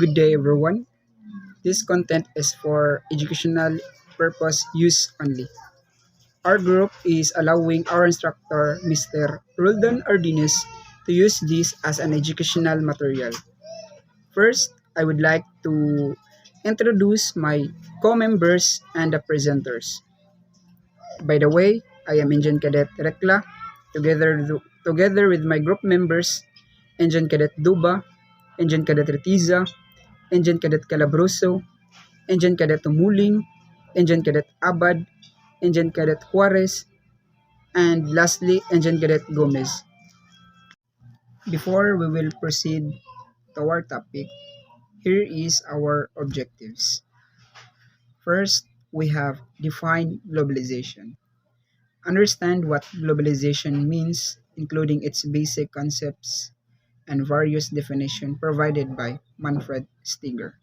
Good day, everyone. This content is for educational purpose use only. Our group is allowing our instructor, Mr. Roldan Ardines, to use this as an educational material. First, I would like to introduce my co-members and the presenters. By the way, I am Engine Cadet Rekla, together with my group members, Engine Cadet Duba, Engine Cadet Retiza, Engine Cadet Calabroso, Engine Cadet Tumuling, Engine Cadet Abad, Engine Cadet Juarez, and lastly, Engine Cadet Gomez. Before we will proceed to our topic, here is our objectives. First, we have defined globalization. Understand what globalization means, including its basic concepts and various definitions provided by Manfred Steger.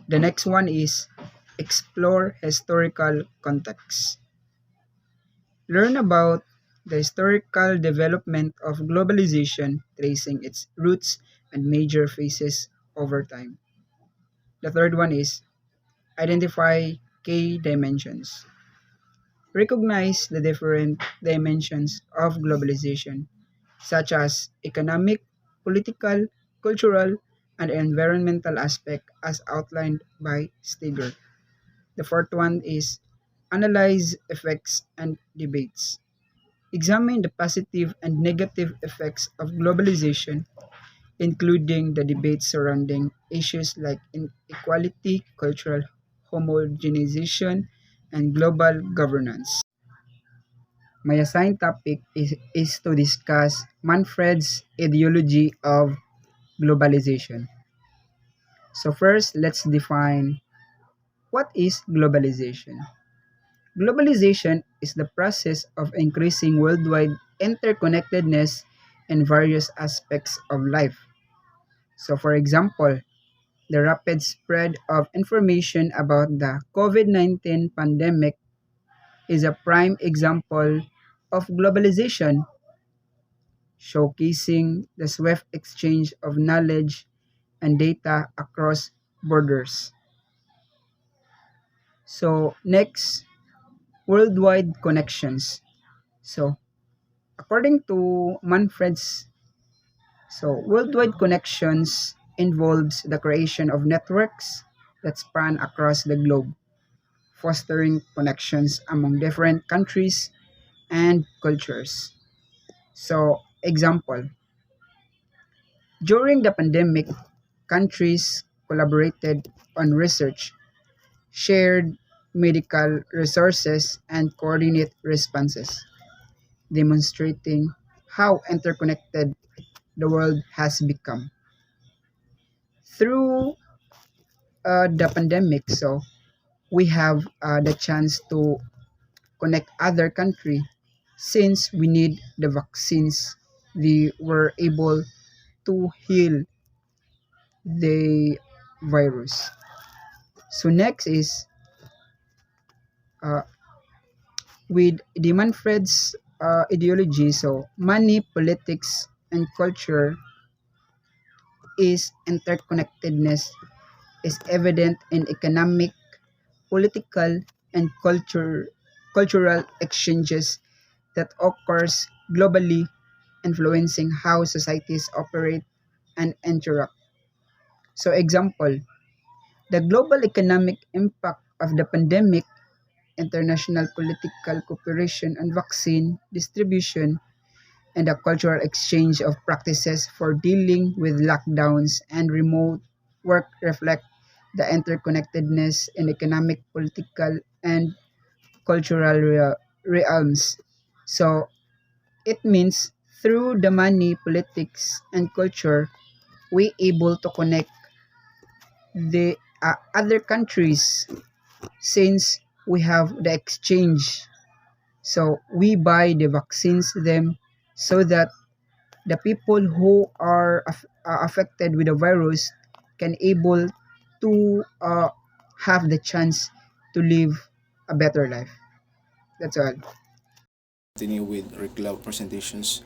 The next one is explore historical context. Learn about the historical development of globalization, tracing its roots and major phases over time. The third one is identify key dimensions. Recognize the different dimensions of globalization, such as economic, political, cultural, and environmental aspect as outlined by Steger. The fourth one is analyze effects and debates. Examine the positive and negative effects of globalization, including the debates surrounding issues like inequality, cultural homogenization, and global governance. My assigned topic is to discuss Manfred's ideology of globalization. So first, let's define what is globalization. Globalization is the process of increasing worldwide interconnectedness in various aspects of life. So, for example, the rapid spread of information about the COVID-19 pandemic is a prime example of globalization, showcasing the swift exchange of knowledge and data across borders. So, next, worldwide connections. So, according to Manfred's, worldwide connections involves the creation of networks that span across the globe, fostering connections among different countries and cultures. So, example, during the pandemic, countries collaborated on research, shared medical resources, and coordinate responses, demonstrating how interconnected the world has become. Through the pandemic, we have the chance to connect other country since we need the vaccines. We were able to heal the virus. So next is uh, with the Manfred's ideology. So money, politics, and culture is interconnectedness is evident in economic, political, and cultural exchanges that occurs globally, influencing how societies operate and interact. So example, the global economic impact of the pandemic, international political cooperation on vaccine distribution, and the cultural exchange of practices for dealing with lockdowns and remote work reflect the interconnectedness in economic, political, and cultural realms. So it means through the money, politics, and culture, we able to connect the other countries since we have the exchange. So we buy the vaccines them so that the people who are affected with the virus can able to have the chance to live a better life. That's all. Continue with Reclav presentations,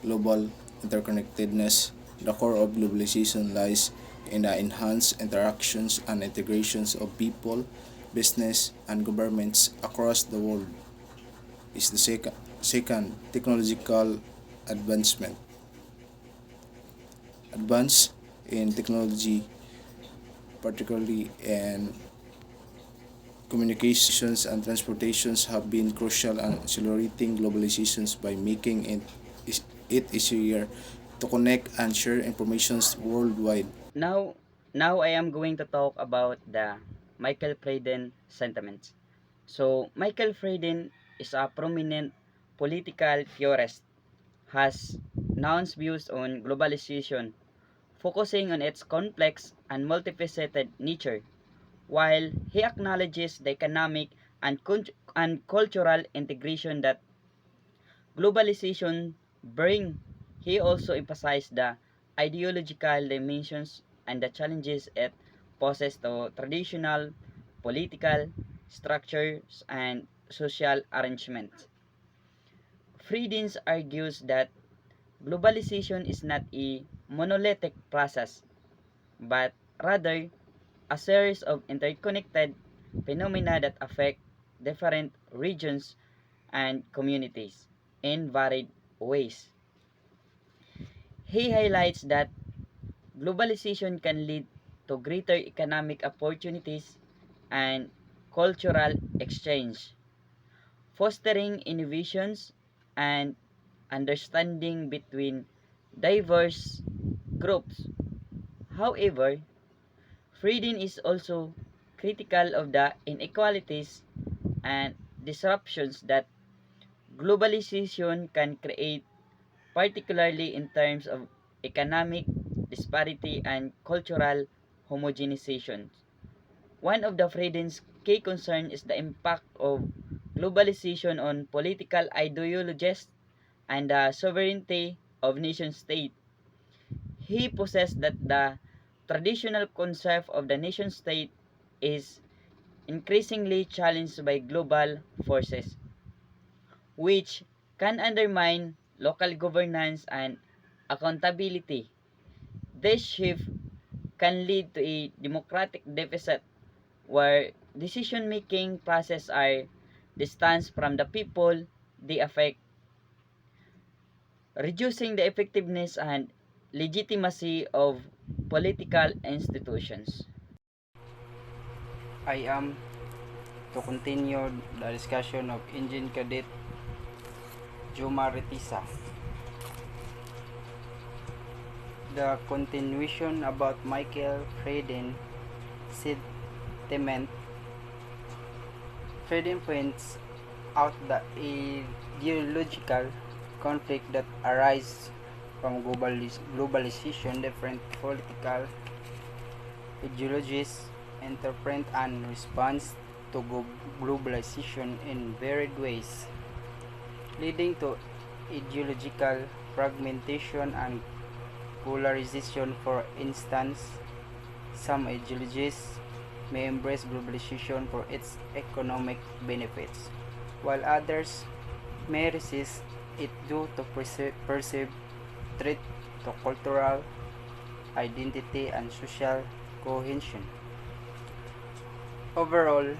global interconnectedness, The core of globalization lies in the enhanced interactions and integrations of people, business, and governments across the world. Is the second technological advancement. Advance in technology, particularly in communications and transportations, have been crucial in accelerating globalizations by making it easier to connect and share information worldwide. Now, now I am going to talk about the Michael Freden sentiments. So, Michael Freden is a prominent political theorist, has nuanced views on globalization, focusing on its complex and multifaceted nature, while he acknowledges the economic and cultural integration that globalization bring. He also emphasized the ideological dimensions and the challenges it poses to traditional political structures and social arrangements. Friedens argues that globalization is not a monolithic process, but rather a series of interconnected phenomena that affect different regions and communities in varied ways. He highlights that globalization can lead to greater economic opportunities and cultural exchange, fostering innovations and understanding between diverse groups. However, Frieden is also critical of the inequalities and disruptions that globalization can create, particularly in terms of economic disparity and cultural homogenization. One of the Frieden's key concerns is the impact of globalization on political ideologies and the sovereignty of nation-state. He possessed that the traditional concept of the nation-state is increasingly challenged by global forces, which can undermine local governance and accountability. This shift can lead to a democratic deficit where decision-making processes are distanced from the people they affect, reducing the effectiveness and legitimacy of political institutions. I am to continue the discussion of Engine Cadet Juma Retisa. The continuation about Michael Freden sentiment. Freden points out the ideological conflict that arise from globalization. Different political ideologies interpret and respond to globalization in varied ways, leading to ideological fragmentation and polarization. For instance, some ideologies may embrace globalization for its economic benefits, while others may resist it due to perceived threat to cultural identity and social cohesion. Overall,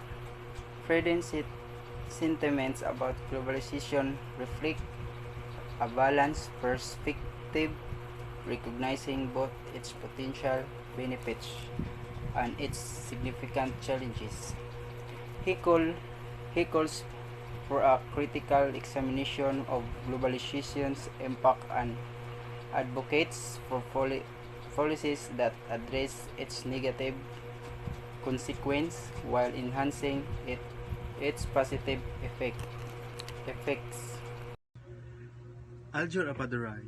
Freden's sentiments about globalization reflect a balanced perspective, recognizing both its potential benefits and its significant challenges. He, call, he calls for a critical examination of globalization's impact and advocates for policies that address its negative consequence while enhancing its positive effects. Aljur Appadurai,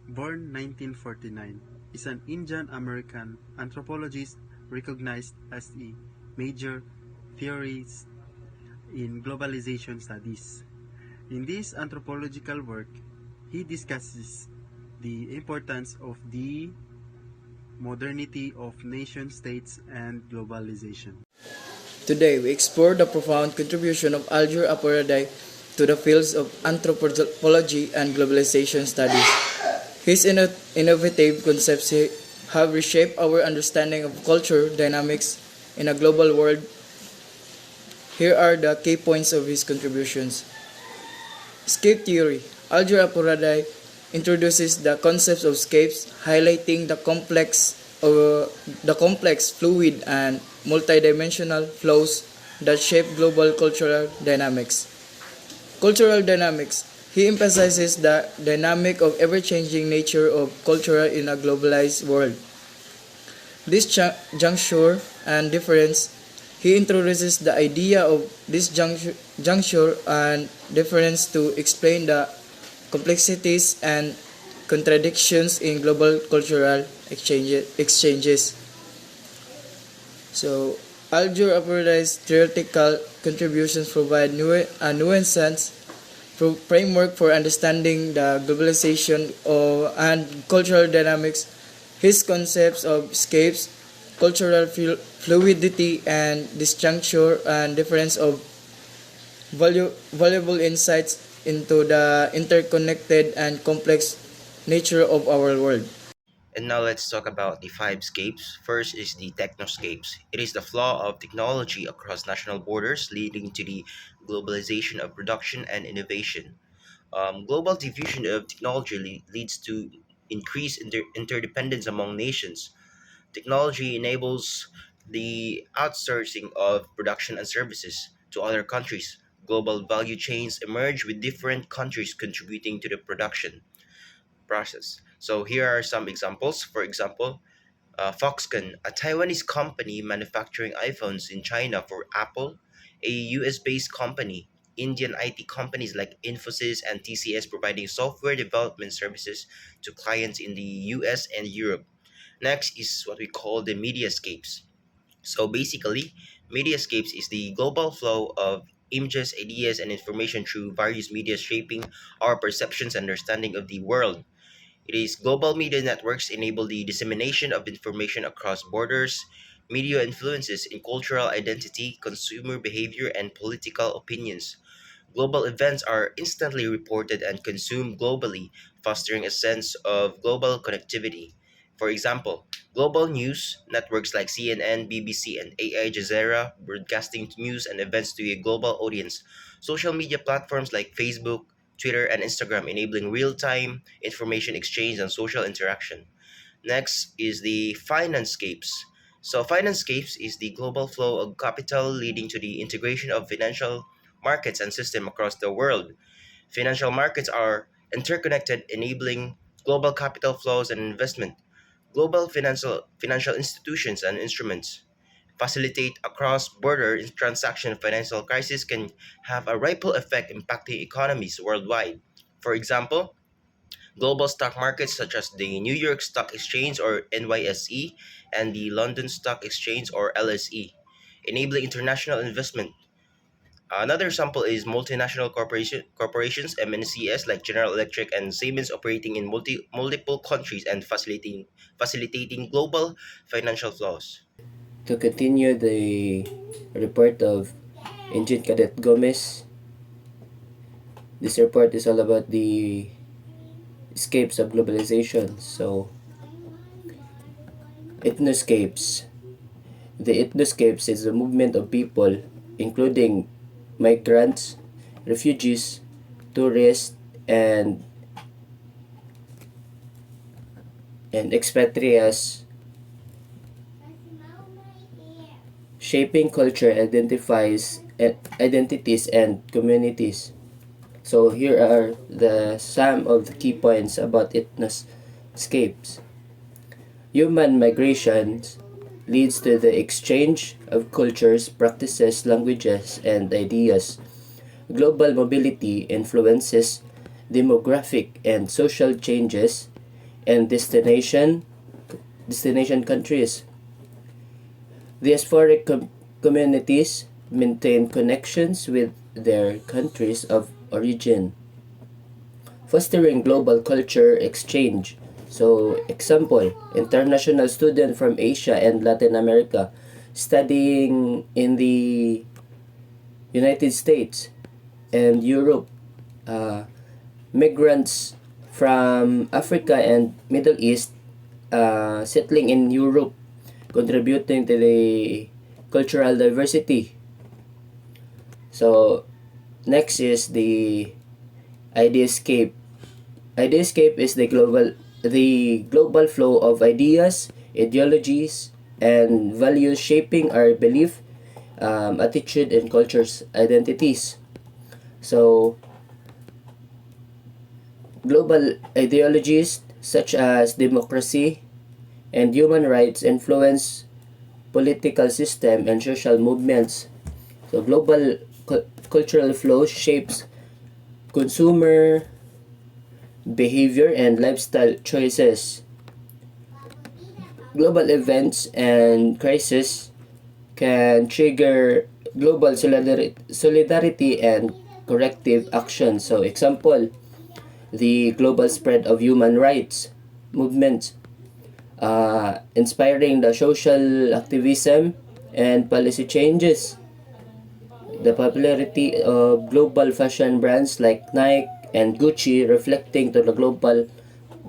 born 1949, is an Indian-American anthropologist recognized as a major theorist in globalization studies. In this anthropological work, he discusses the importance of the modernity of nation-states and globalization. Today, we explore the profound contribution of Aljur Appadurai to the fields of anthropology and globalization studies. His innovative concepts have reshaped our understanding of culture dynamics in a global world. Here are the key points of his contributions. Scape theory. Algebra Apuradi introduces the concepts of scapes, highlighting the complex, fluid, and multidimensional flows that shape global cultural dynamics. Cultural dynamics. He emphasizes the dynamic of ever-changing nature of culture in a globalized world. This juncture and difference, he introduces the idea of this juncture and difference to explain the complexities and contradictions in global cultural exchanges. So, Aljur Apurai's theoretical contributions provide a nuanced framework for understanding the globalization and cultural dynamics. His concepts of scapes, cultural fluidity, and disjuncture and difference of valuable insights into the interconnected and complex nature of our world. And now let's talk about the five scapes. First is the technoscapes. It is the flaw of technology across national borders, leading to the globalization of production and innovation. Global diffusion of technology leads to increased interdependence among nations. Technology enables the outsourcing of production and services to other countries. Global value chains emerge with different countries contributing to the production process. So here are some examples. For example, Foxconn, a Taiwanese company manufacturing iPhones in China for Apple, a US based company, Indian IT companies like Infosys and TCS providing software development services to clients in the US and Europe. Next is what we call the mediascapes. So basically, mediascapes is the global flow of images, ideas, and information through various media shaping our perceptions and understanding of the world. It is global media networks enable the dissemination of information across borders. Media influences in cultural identity, consumer behavior, and political opinions. Global events are instantly reported and consumed globally, fostering a sense of global connectivity. For example, global news networks like CNN, BBC, and AI Jazeera broadcasting news and events to a global audience. Social media platforms like Facebook, Twitter, and Instagram enabling real-time information exchange and social interaction. Next is the financescapes. So financescapes is the global flow of capital leading to the integration of financial markets and system across the world. Financial markets are interconnected, enabling global capital flows and investment. Global financial institutions and instruments facilitate across-border transaction. Financial crisis can have a ripple effect impacting economies worldwide. For example, global stock markets such as the New York Stock Exchange or NYSE and the London Stock Exchange or LSE, enabling international investment. Another example is multinational corporations (MNCs) like General Electric and Siemens operating in multiple countries and facilitating global financial flows. To continue the report of Engine Cadet Gomez, this report is all about the escapes of globalization. So, ethnoscapes. The ethnoscapes is a movement of people, including migrants, refugees, tourists, and expatriates, shaping culture identities and communities. So here are the some of the key points about ethnoscapes. Human migrations leads to the exchange of cultures, practices, languages, and ideas. Global mobility influences demographic and social changes and destination countries. Diasporic communities maintain connections with their countries of origin, fostering global culture exchange. So, example, international student from Asia and Latin America studying in the United States and Europe. Uh, Migrants from Africa and Middle East, settling in Europe, contributing to the cultural diversity. So next is the ideascape. Ideascape is the global flow of ideas, ideologies, and values shaping our belief, attitude, and culture's identities. So global ideologies such as democracy and human rights influence political system and social movements. So global cultural flow shapes consumer behavior and lifestyle choices. Global events and crises can trigger global solidarity and corrective action. So example, the global spread of human rights movements, inspiring the social activism and policy changes. The popularity of global fashion brands like Nike and Gucci reflecting to the global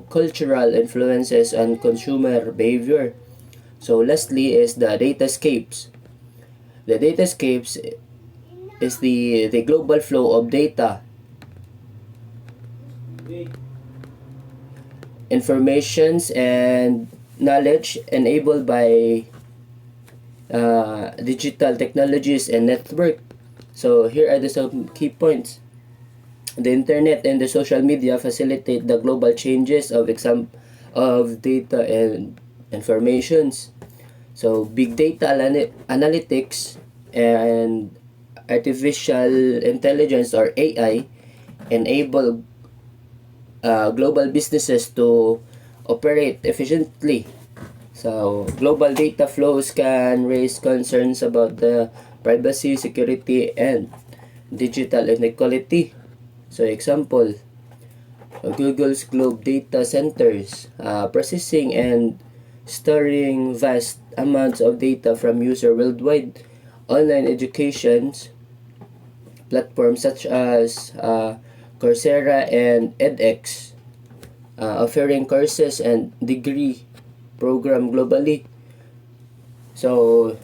cultural influences and consumer behavior. So lastly is the datascapes. The datascapes is the global flow of data, informations, and knowledge enabled by digital technologies and network. So here are the some key points. The internet and the social media facilitate the global changes of data and informations. So big data analytics and artificial intelligence or AI enable global businesses to operate efficiently. So global data flows can raise concerns about the privacy, security, and digital inequality. So example, Google's globe data centers, processing and storing vast amounts of data from users worldwide. Online educations platforms such as Coursera and edX, offering courses and degree program globally. So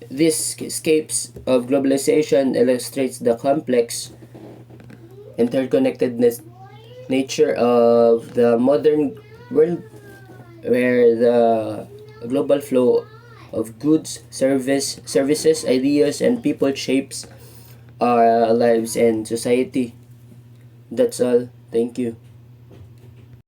this escapes of globalization illustrates the complex interconnectedness nature of the modern world, where the global flow of goods, services, ideas, and people shapes our lives and society. That's all. Thank you.